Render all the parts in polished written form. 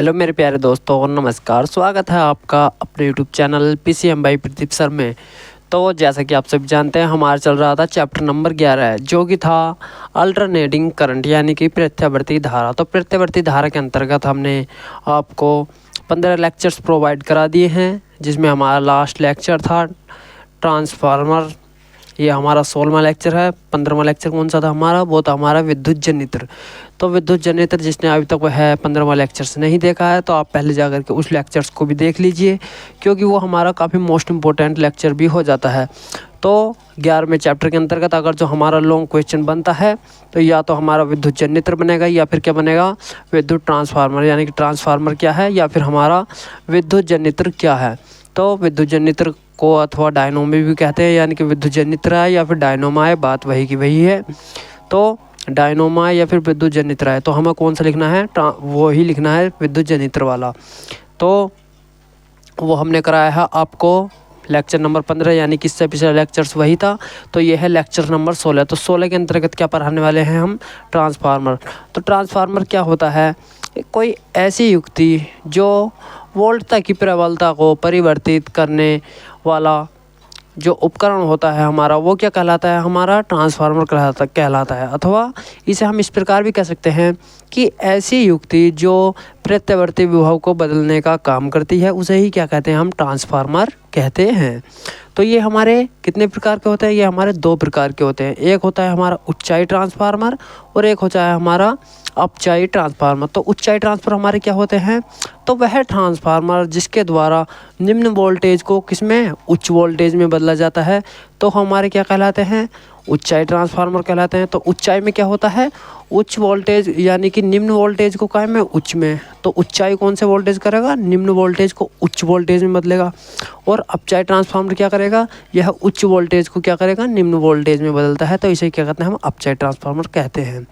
Hello मेरे प्यारे दोस्तों और नमस्कार। स्वागत है आपका अपने YouTube channel PCM by Pradeep sir में। तो जैसा कि आप सभी जानते हैं हमारा चल रहा था चैप्टर नंबर 11 जो कि था अल्टरनेटिंग करंट यानी कि प्रत्यावर्ती धारा। तो प्रत्यावर्ती धारा के अंतर्गत हमने आपको 15 लेक्चर्स प्रोवाइड करा दिए हैं, जिसमें हमारा लास्ट लेक्चर था ट्रांसफार्मर। ये हमारा 16वां लेक्चर है। 15वां लेक्चर कौन सा था हमारा? वो था हमारा विद्युत जनरेटर। तो विद्युत जनरेटर जिसने अभी तक वह 15वां लेक्चर्स नहीं देखा है तो आप पहले जाकर के उस लेक्चर्स को भी देख लीजिए, क्योंकि वो हमारा काफ़ी मोस्ट इम्पोर्टेंट लेक्चर भी हो जाता है। तो 11वें चैप्टर के अंतर्गत अगर जो हमारा लॉन्ग क्वेश्चन बनता है तो या तो हमारा विद्युत जनरेटर बनेगा या फिर क्या बनेगा, विद्युत ट्रांसफार्मर। यानी कि ट्रांसफार्मर क्या है या फिर हमारा विद्युत जनरेटर क्या है। तो विद्युत जनरेटर को अथवा डायनोमा भी कहते हैं, यानी कि विद्युत जनरेटर है या फिर डायनोमा है, बात वही की वही है। तो डायनोमा या फिर विद्युत जनरेटर है तो हमें कौन सा लिखना है? वो ही लिखना है विद्युत जनरेटर वाला। तो वो हमने कराया है आपको लेक्चर नंबर 15, यानी कि इससे पिछला लेक्चर्स वही था। तो ये है लेक्चर नंबर 16। तो 16 के अंतर्गत क्या पढ़ाने वाले हैं हम? ट्रांसफार्मर। तो ट्रांसफार्मर क्या होता है? कोई ऐसी युक्ति जो वोल्टता की प्रबलता को परिवर्तित करने वाला जो उपकरण होता है हमारा, वो क्या कहलाता है? हमारा ट्रांसफार्मर कहलाता है। अथवा इसे हम इस प्रकार भी कह सकते हैं कि ऐसी युक्ति जो प्रत्यावर्ती विभव को बदलने का काम करती है उसे ही क्या कहते हैं? हम ट्रांसफार्मर कहते हैं। तो ये हमारे कितने प्रकार के होते हैं? ये हमारे 2 प्रकार के होते हैं। एक होता है हमारा उच्चाई ट्रांसफार्मर और एक होता है हमारा अपचाई ट्रांसफार्मर। तो उच्चाई ट्रांसफार्मर हमारे क्या होते हैं? तो वह ट्रांसफार्मर जिसके द्वारा निम्न वोल्टेज को किसमें? उच्च वोल्टेज में बदला जाता है, तो हमारे क्या कहलाते हैं? उच्चाई ट्रांसफार्मर कहलाते हैं। तो उच्चाई में क्या होता है? उच्च वोल्टेज यानी कि निम्न वोल्टेज को काय में? उच्च में। तो उच्चाई कौन से वोल्टेज करेगा? निम्न वोल्टेज को उच्च वोल्टेज में बदलेगा। और अपचाई ट्रांसफार्मर क्या करेगा? यह उच्च वोल्टेज को क्या करेगा? निम्न वोल्टेज में बदलता है। तो इसे क्या कहते हैं? हम अपचाई ट्रांसफार्मर कहते हैं।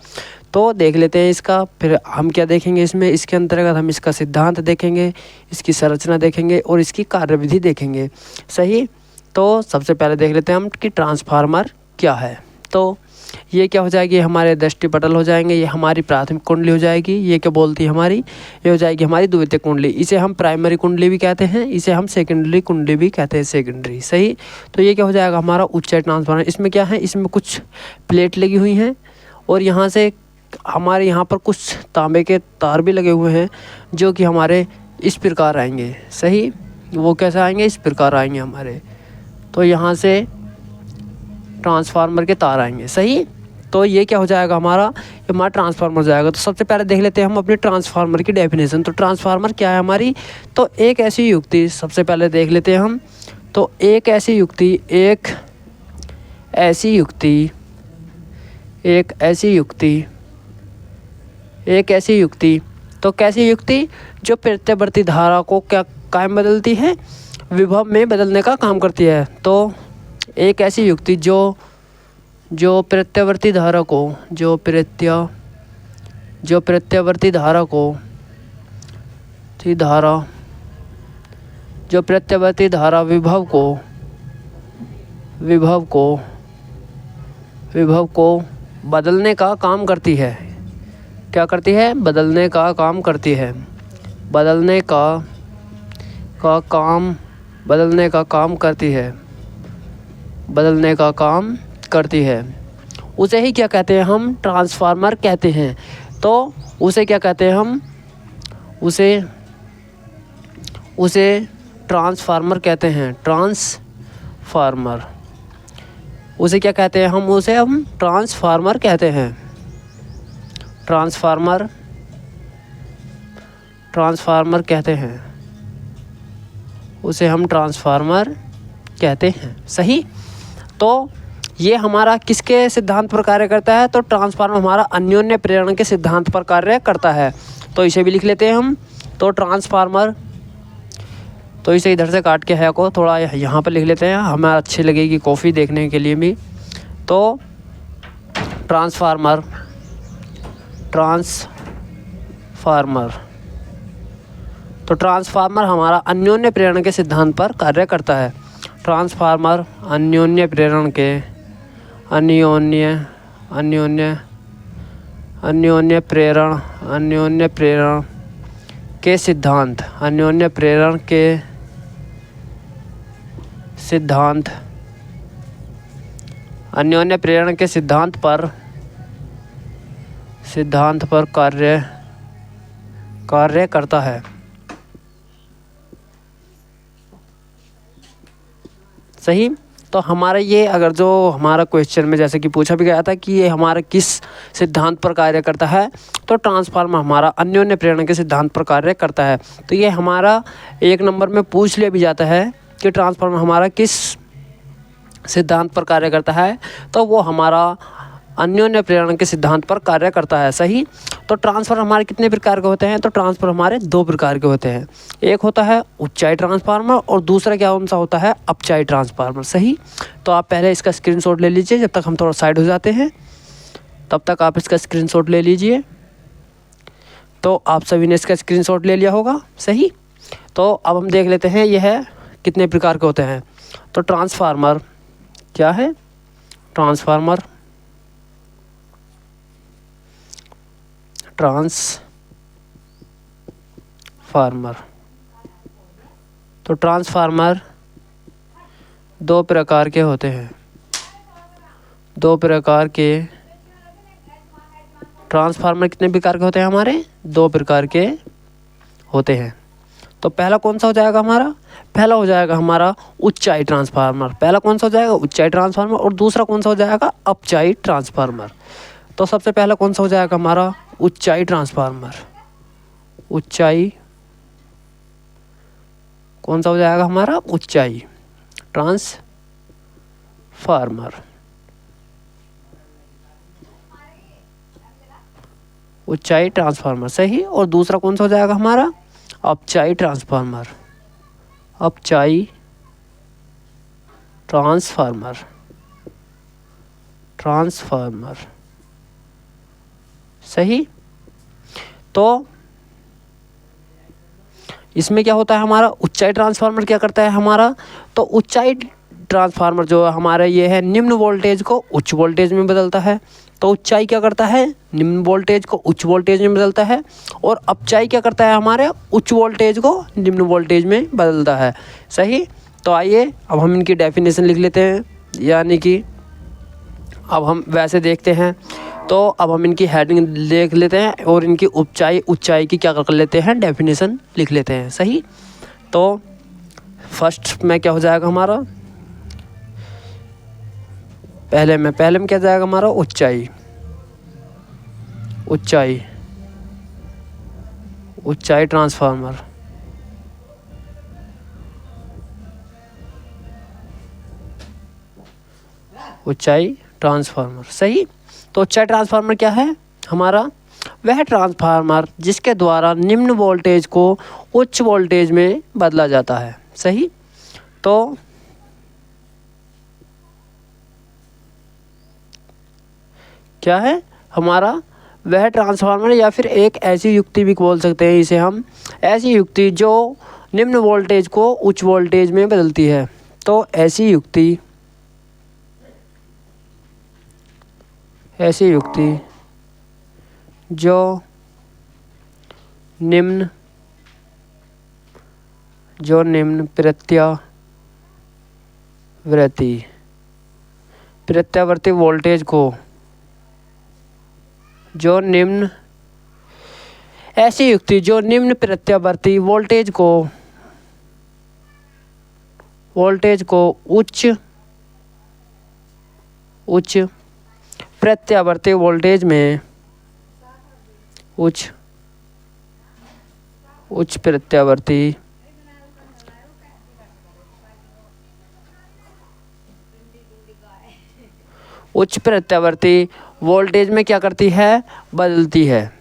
तो देख लेते हैं इसका, फिर हम क्या देखेंगे इसमें, इसके अंतर्गत हम इसका सिद्धांत देखेंगे, इसकी संरचना देखेंगे और इसकी कार्यविधि देखेंगे। सही। तो सबसे पहले देख लेते हैं हम कि ट्रांसफार्मर क्या है। तो ये क्या हो जाएगी? हमारे दृष्टिपटल हो जाएंगे। ये हमारी प्राथमिक कुंडली हो जाएगी। ये क्या बोलती है हमारी? ये हो जाएगी हमारी द्वितीयक कुंडली। इसे हम प्राइमरी कुंडली भी कहते हैं, इसे हम सेकेंडरी कुंडली भी कहते हैं, सेकेंडरी। सही। तो ये क्या हो जाएगा? हमारा उच्चाई ट्रांसफार्मर। इसमें क्या है? इसमें कुछ प्लेट लगी हुई हैं और यहाँ से हमारे यहाँ पर कुछ तांबे के तार भी लगे हुए हैं, जो कि हमारे इस प्रकार आएंगे। सही। वो कैसे आएंगे? इस प्रकार आएंगे हमारे। तो यहाँ से ट्रांसफार्मर के तार आएंगे। सही। तो ये क्या हो जाएगा? हमारा ट्रांसफार्मर हो जाएगा। तो सबसे पहले देख लेते हैं हम अपने ट्रांसफार्मर की डेफिनेशन। तो ट्रांसफार्मर क्या है हमारी? तो एक ऐसी युक्ति, सबसे पहले देख लेते हैं हम। तो एक ऐसी युक्ति तो कैसी युक्ति? जो प्रत्यावर्ती धारा को क्या कायम बदलती है? विभव में बदलने का काम करती है। तो एक ऐसी युक्ति जो प्रत्यावर्ती धारा को विभव को बदलने का काम करती है। क्या करती है? बदलने का काम करती है। बदलने का काम करती है। उसे ही क्या कहते हैं? हम ट्रांसफार्मर कहते हैं। तो उसे क्या कहते हैं हम? उसे ट्रांसफार्मर कहते हैं। ट्रांसफार्मर। उसे क्या कहते हैं? हम ट्रांसफार्मर कहते हैं। ट्रांसफार्मर कहते हैं। उसे हम ट्रांसफार्मर कहते हैं। सही। तो ये हमारा किसके सिद्धांत पर कार्य करता है? तो ट्रांसफार्मर हमारा अन्योन्य प्रेरण के सिद्धांत पर कार्य करता है। तो इसे भी लिख लेते हैं हम। तो ट्रांसफार्मर, तो इसे इधर से काट के है को थोड़ा यहाँ पर लिख लेते हैं, हमें अच्छी लगेगी कॉफ़ी देखने के लिए भी। तो ट्रांसफार्मर तो ट्रांसफार्मर हमारा अन्योन्य प्रेरण के सिद्धांत पर कार्य करता है। ट्रांसफार्मर अन्योन्य प्रेरण के सिद्धांत, अन्योन्य प्रेरण के सिद्धांत, अन्योन्य प्रेरण के सिद्धांत पर कार्य करता है। सही। तो हमारा ये अगर जो हमारा क्वेश्चन में जैसे कि पूछा भी गया था कि ये हमारा किस सिद्धांत पर कार्य करता है, तो ट्रांसफार्मर हमारा अन्योन्य प्रेरण के सिद्धांत पर कार्य करता है। तो ये हमारा 1 नंबर में पूछ लिया भी जाता है कि ट्रांसफार्मर हमारा किस सिद्धांत पर कार्य करता है, तो वो हमारा अन्योन्य प्रेरण के सिद्धांत पर कार्य करता है। सही। तो ट्रांसफार्मर हमारे कितने प्रकार के होते हैं, तो ट्रांसफार्मर हमारे 2 प्रकार के होते हैं। एक होता है ऊंचाई ट्रांसफार्मर और दूसरा कौन सा होता है, अपचाई ट्रांसफार्मर। सही। तो आप पहले इसका स्क्रीनशॉट ले लीजिए, जब तक हम थोड़ा साइड हो जाते हैं तब तक आप इसका स्क्रीनशॉट ले लीजिए। तो आप सभी ने इसका स्क्रीनशॉट ले लिया होगा। सही। तो अब हम देख लेते हैं यह कितने प्रकार के होते हैं। तो ट्रांसफार्मर क्या है, ट्रांसफार्मर तो ट्रांसफार्मर 2 प्रकार के होते हैं। 2 प्रकार के ट्रांसफार्मर कितने प्रकार के होते हैं हमारे, 2 प्रकार के होते हैं। तो पहला कौन सा हो जाएगा हमारा, पहला हो जाएगा हमारा ऊंचाई ट्रांसफार्मर। पहला कौन सा हो जाएगा, ऊंचाई ट्रांसफार्मर। और दूसरा कौन सा हो जाएगा, अपचाई ट्रांसफार्मर। तो सबसे पहला कौन सा हो जाएगा हमारा, ऊंचाई ट्रांसफार्मर। ऊंचाई कौन सा हो जाएगा हमारा, ऊंचाई ट्रांसफार्मर। ऊंचाई ट्रांसफार्मर। सही। और दूसरा कौन सा हो जाएगा हमारा, अपचाई ट्रांसफार्मर। अपचाई ट्रांसफार्मर। सही। तो इसमें क्या होता है हमारा, ऊंचाई ट्रांसफार्मर क्या करता है हमारा, तो ऊंचाई ट्रांसफार्मर जो हमारा ये है निम्न वोल्टेज को उच्च वोल्टेज में बदलता है। तो ऊंचाई क्या करता है, निम्न वोल्टेज को उच्च वोल्टेज में बदलता है। और अपचाई क्या करता है हमारे, उच्च वोल्टेज को निम्न वोल्टेज में बदलता है। सही। तो आइए अब हम इनकी डेफिनेशन लिख लेते हैं, यानी कि अब हम वैसे देखते हैं। तो अब हम इनकी हेडिंग देख लेते हैं और इनकी ऊंचाई की क्या कर लेते हैं, डेफिनेशन लिख लेते हैं। सही। तो फर्स्ट में क्या हो जाएगा हमारा, पहले में क्या जाएगा हमारा, ऊंचाई ट्रांसफार्मर। ऊंचाई ट्रांसफार्मर। सही। तो ऊंचाई ट्रांसफार्मर क्या है हमारा, वह ट्रांसफार्मर जिसके द्वारा निम्न वोल्टेज को उच्च वोल्टेज में बदला जाता है। सही। तो क्या है हमारा, वह ट्रांसफार्मर या फिर एक ऐसी युक्ति भी बोल सकते हैं इसे हम, ऐसी युक्ति जो निम्न वोल्टेज को उच्च वोल्टेज में बदलती है। तो ऐसी युक्ति जो निम्न प्रत्यावर्ती वोल्टेज को, ऐसी युक्ति जो निम्न प्रत्यावर्ती वोल्टेज को उच्च प्रत्यावर्ती वोल्टेज में उच्च प्रत्यावर्ती वोल्टेज में क्या करती है, बदलती है।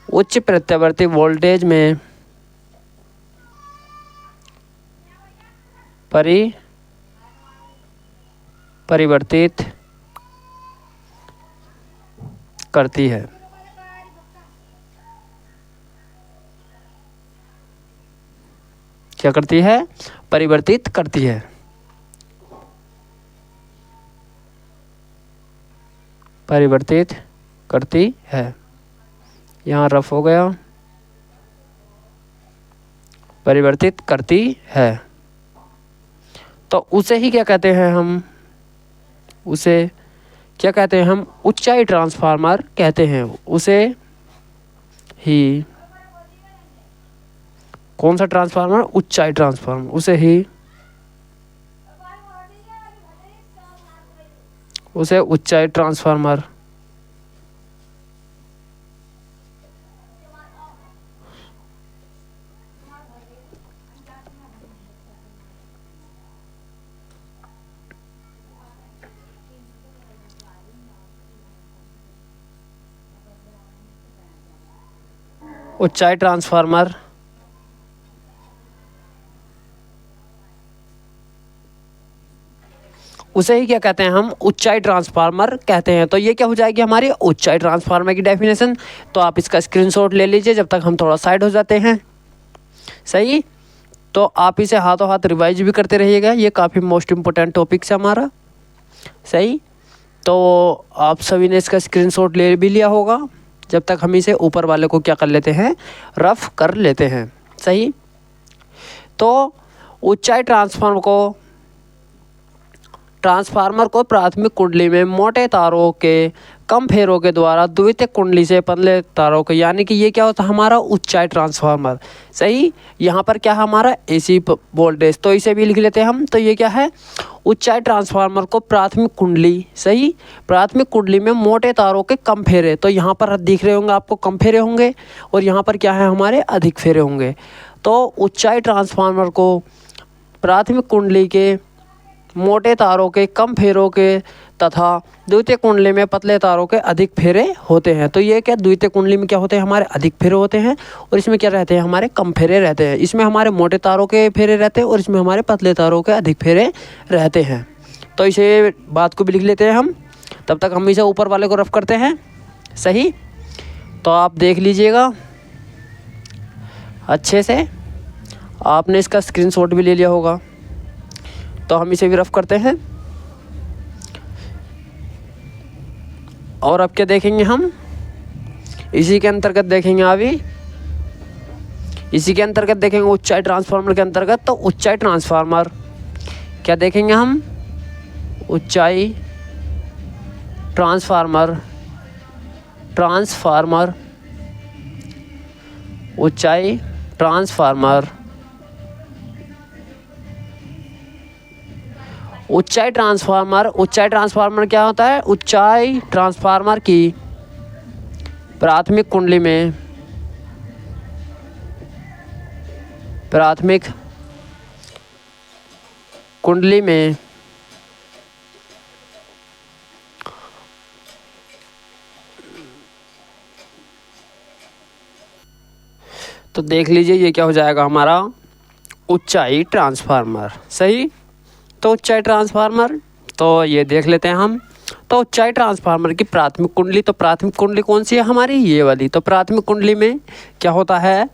उच्च प्रत्यावर्ती वोल्टेज में परिवर्तित करती है। क्या करती है, परिवर्तित करती है। परिवर्तित करती है। यहाँ रफ हो गया। परिवर्तित करती है। तो उसे ही क्या कहते हैं हम, उसे क्या कहते हैं हम, ऊंचाई ट्रांसफार्मर कहते हैं। उसे ही कौन सा ट्रांसफार्मर, ऊंचाई ट्रांसफार्मर, उसे ऊंचाई ट्रांसफार्मर ऊंचाई ट्रांसफार्मर उसे ही क्या कहते हैं हम, ऊंचाई ट्रांसफार्मर कहते हैं। तो ये क्या हो जाएगी हमारी ऊंचाई ट्रांसफार्मर की डेफिनेशन। तो आप इसका स्क्रीनशॉट ले लीजिए जब तक हम थोड़ा साइड हो जाते हैं। सही, तो आप इसे हाथों हाथ रिवाइज भी करते रहिएगा, ये काफ़ी मोस्ट इम्पोर्टेंट टॉपिक है हमारा। सही, तो आप सभी ने इसका स्क्रीनशॉट ले भी लिया होगा जब तक हम इसे ऊपर वाले को क्या कर लेते हैं, रफ कर लेते हैं। सही, तो ऊंचाई ट्रांसफार्मर को प्राथमिक कुंडली में मोटे तारों के कम फेरों के द्वारा द्वितीयक कुंडली से पतले तारों के, यानी कि ये क्या होता है हमारा ऊंचाई ट्रांसफार्मर। सही, यहाँ पर क्या है हमारा एसी वोल्टेज, तो इसे भी लिख लेते हैं हम। तो ये क्या है, ऊंचाई ट्रांसफार्मर को प्राथमिक कुंडली, सही, प्राथमिक कुंडली में मोटे तारों के कम फेरे, तो यहाँ पर दिख रहे होंगे आपको कम फेरे होंगे, और यहाँ पर क्या है हमारे अधिक फेरे होंगे। तो ऊंचाई ट्रांसफार्मर को प्राथमिक कुंडली के मोटे तारों के कम फेरों के तथा द्वितीय कुंडली में पतले तारों के अधिक फेरे होते हैं। तो ये क्या, द्वितीय कुंडली में क्या होते हैं हमारे अधिक फेरे होते हैं, और इसमें क्या रहते हैं हमारे कम फेरे रहते हैं। इसमें हमारे मोटे तारों के फेरे रहते हैं और इसमें हमारे पतले तारों के अधिक फेरे रहते हैं। तो इसे बात को भी लिख लेते हैं हम, तब तक हम इसे ऊपर वाले को रफ करते हैं। सही, तो आप देख लीजिएगा अच्छे से, आपने इसका स्क्रीनशॉट भी ले लिया होगा। तो हम इसे भी रफ करते हैं। और अब क्या देखेंगे हम, इसी के अंतर्गत देखेंगे अभी, इसी के अंतर्गत देखेंगे ऊंचाई ट्रांसफार्मर के अंतर्गत। तो ऊंचाई ट्रांसफार्मर क्या देखेंगे हम, ऊंचाई ट्रांसफार्मर, ऊंचाई ट्रांसफार्मर, ऊंचाई ट्रांसफार्मर क्या होता है, ऊंचाई ट्रांसफार्मर की प्राथमिक कुंडली में, तो देख लीजिए ये क्या हो जाएगा हमारा ऊंचाई ट्रांसफार्मर। सही, तो ऊंचाई ट्रांसफार्मर, तो ये देख लेते हैं हम। तो ऊंचाई ट्रांसफार्मर की प्राथमिक कुंडली, तो प्राथमिक कुंडली कौन सी है हमारी, ये वाली। तो प्राथमिक कुंडली में क्या होता है,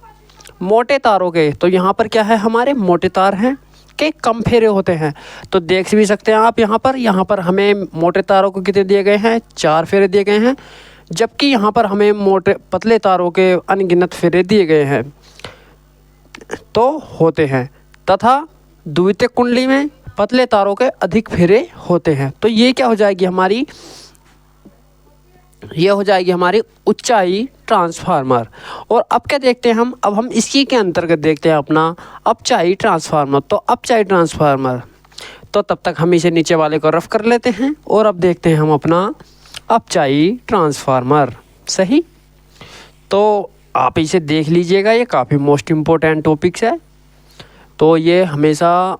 मोटे तारों के, तो यहाँ पर क्या है हमारे मोटे तार हैं के कम फेरे होते हैं। तो देख भी सकते हैं आप यहाँ पर हमें मोटे तारों को कितने दिए गए हैं, 4 फेरे दिए गए हैं, जबकि यहाँ पर हमें पतले तारों के अनगिनत फेरे दिए गए हैं तो होते हैं, तथा द्वितीय कुंडली में पतले तारों के अधिक फेरे होते हैं। तो ये क्या हो जाएगी हमारी, ये हो जाएगी हमारी ऊंचाई ट्रांसफार्मर। और अब क्या देखते हैं अब हम इसी के अंतर्गत देखते हैं अपना अपचाई ट्रांसफार्मर। तो अपचाई ट्रांसफार्मर, तो तब तक हम इसे नीचे वाले को रफ कर लेते हैं और अब देखते हैं हम अपना अपचाई ट्रांसफार्मर। सही, तो आप इसे देख लीजिएगा, ये काफ़ी मोस्ट इम्पोर्टेंट टॉपिक्स है, तो ये हमेशा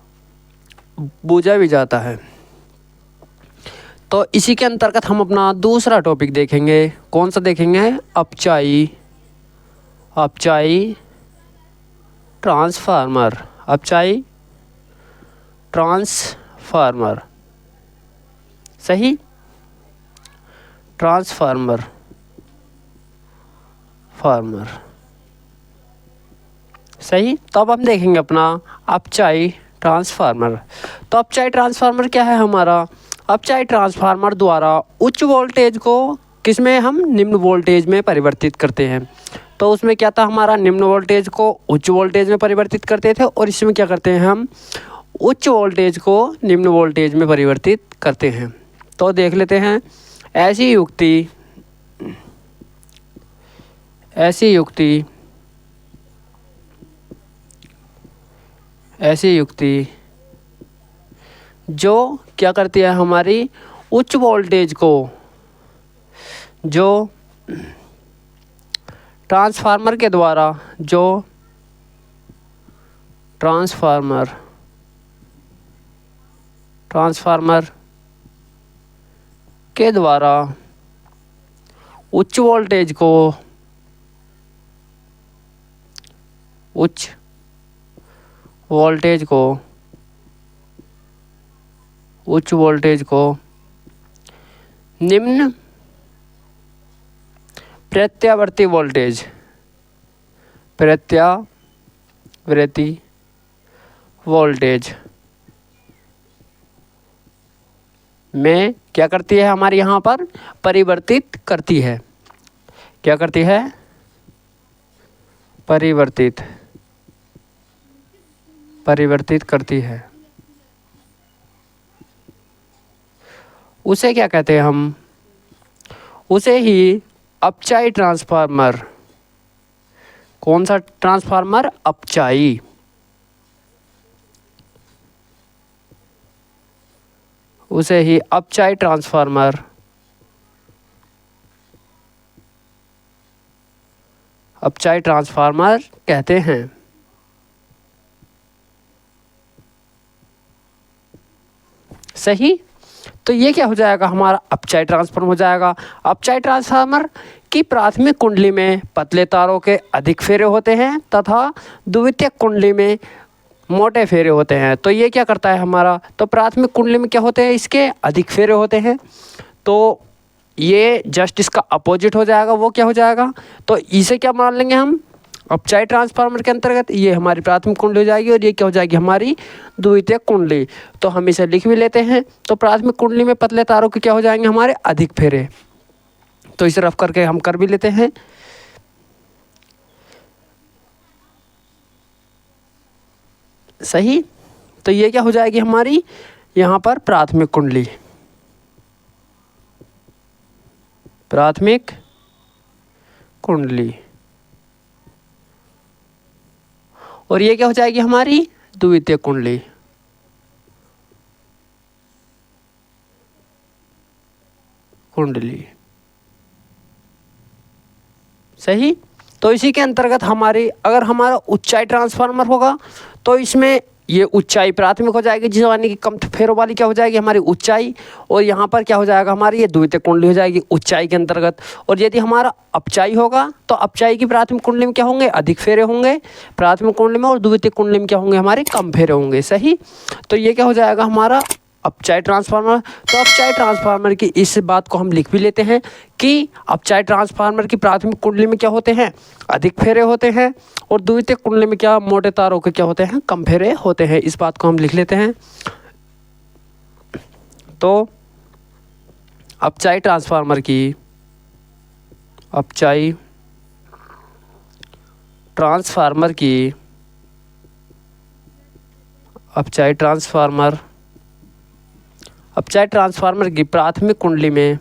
पूछा भी जाता है। तो इसी के अंतर्गत हम अपना दूसरा टॉपिक देखेंगे। कौन सा देखेंगे, अपचाई ट्रांसफार्मर, अपचाई ट्रांसफार्मर। सही, ट्रांसफार्मर सही। तो अब हम देखेंगे अपना अपचाई ट्रांसफार्मर। तो अपचाई ट्रांसफार्मर क्या है हमारा, अपचाई ट्रांसफार्मर द्वारा उच्च वोल्टेज को किसमें हम निम्न वोल्टेज में परिवर्तित करते हैं। तो उसमें क्या था, हमारा निम्न वोल्टेज को उच्च वोल्टेज में परिवर्तित करते थे, और इसमें क्या करते हैं हम, उच्च वोल्टेज को निम्न वोल्टेज में परिवर्तित करते हैं। तो देख लेते हैं, ऐसी युक्ति जो क्या करती है, हमारी उच्च वोल्टेज को, जो ट्रांसफार्मर के द्वारा, जो ट्रांसफार्मर के द्वारा उच्च वोल्टेज को निम्न प्रत्यावर्ती वोल्टेज में क्या करती है, हमारे यहाँ पर परिवर्तित करती है। क्या करती है, परिवर्तित करती है। उसे क्या कहते हैं हम, उसे ही अपचाई ट्रांसफार्मर। कौन सा ट्रांसफार्मर, अपचाई। उसे ही अपचाई ट्रांसफार्मर कहते हैं। सही। तो ये क्या हो जाएगा, हमारा अपचाई ट्रांसफार्मर हो जाएगा। अपचाई ट्रांसफार्मर की प्राथमिक कुंडली में पतले तारों के अधिक फेरे होते हैं तथा द्वितीयक कुंडली में मोटे फेरे होते हैं। तो ये क्या करता है हमारा, तो प्राथमिक कुंडली में क्या होते हैं, इसके अधिक फेरे होते हैं, तो ये जस्ट इसका अपोजिट हो जाएगा। वो क्या हो जाएगा, तो इसे क्या मान लेंगे हम, अपचाई ट्रांसफार्मर के अंतर्गत ये हमारी प्राथमिक कुंडली हो जाएगी, और ये क्या हो जाएगी, हमारी द्वितीयक कुंडली। तो हम इसे लिख भी लेते हैं। तो प्राथमिक कुंडली में पतले तारों के क्या हो जाएंगे, हमारे अधिक फेरे। तो इसे रफ करके हम कर भी लेते हैं। सही। तो ये क्या हो जाएगी हमारी, यहाँ पर प्राथमिक कुंडली, और ये क्या हो जाएगी हमारी द्वितीयक कुंडली। सही। तो इसी के अंतर्गत हमारी, अगर हमारा उच्चाई ट्रांसफार्मर होगा तो इसमें ये ऊंचाई प्राथमिक हो जाएगी, जिस यानी कि कम फेरों वाली क्या हो जाएगी, हमारी ऊंचाई, और यहाँ पर क्या हो जाएगा, हमारी ये द्वितीयक कुंडली हो जाएगी ऊंचाई के अंतर्गत। और यदि हमारा अपचाई होगा तो अपचाई की प्राथमिक कुंडली में क्या होंगे, अधिक फेरे होंगे प्राथमिक कुंडली में, और द्वितीयक कुंडली में क्या होंगे, हमारे कम फेरे होंगे। सही। तो ये क्या हो जाएगा हमारा अपचाई ट्रांसफार्मर। तो अपचाई ट्रांसफार्मर की इस बात को हम लिख भी लेते हैं कि अपचाई ट्रांसफार्मर की प्राथमिक कुंडली में क्या होते हैं, अधिक फेरे होते हैं, और द्वितीयक कुंडली में क्या, मोटे तारों के क्या होते हैं, कम फेरे होते हैं। इस बात को हम लिख लेते हैं। तो अपचाई ट्रांसफार्मर की प्राथमिक कुंडली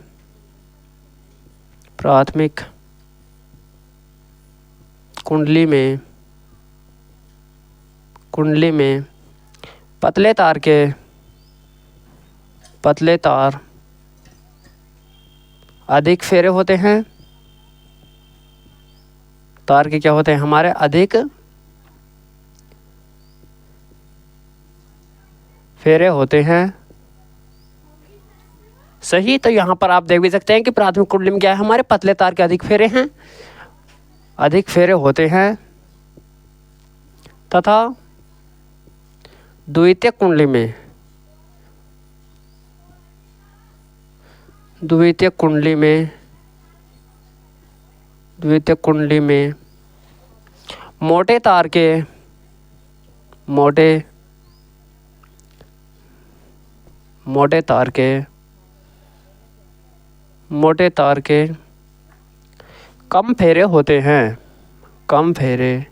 में पतले तार अधिक फेरे होते हैं। तार के क्या होते हैं, हमारे अधिक फेरे होते हैं। सही। तो यहाँ पर आप देख भी सकते हैं कि प्राथमिक कुंडली में क्या है, हमारे पतले तार के अधिक फेरे हैं, अधिक फेरे होते हैं, तथा द्वितीयक कुंडली में मोटे तार के कम फेरे होते हैं। कम फेरे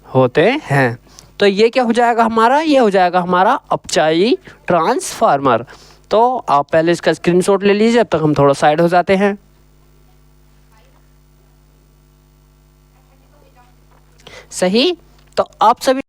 होते हैं। तो ये क्या हो जाएगा हमारा, ये हो जाएगा हमारा अपचाई ट्रांसफार्मर। तो आप पहले इसका स्क्रीनशॉट ले लीजिए, अब तक हम थोड़ा साइड हो जाते हैं। सही। तो आप सभी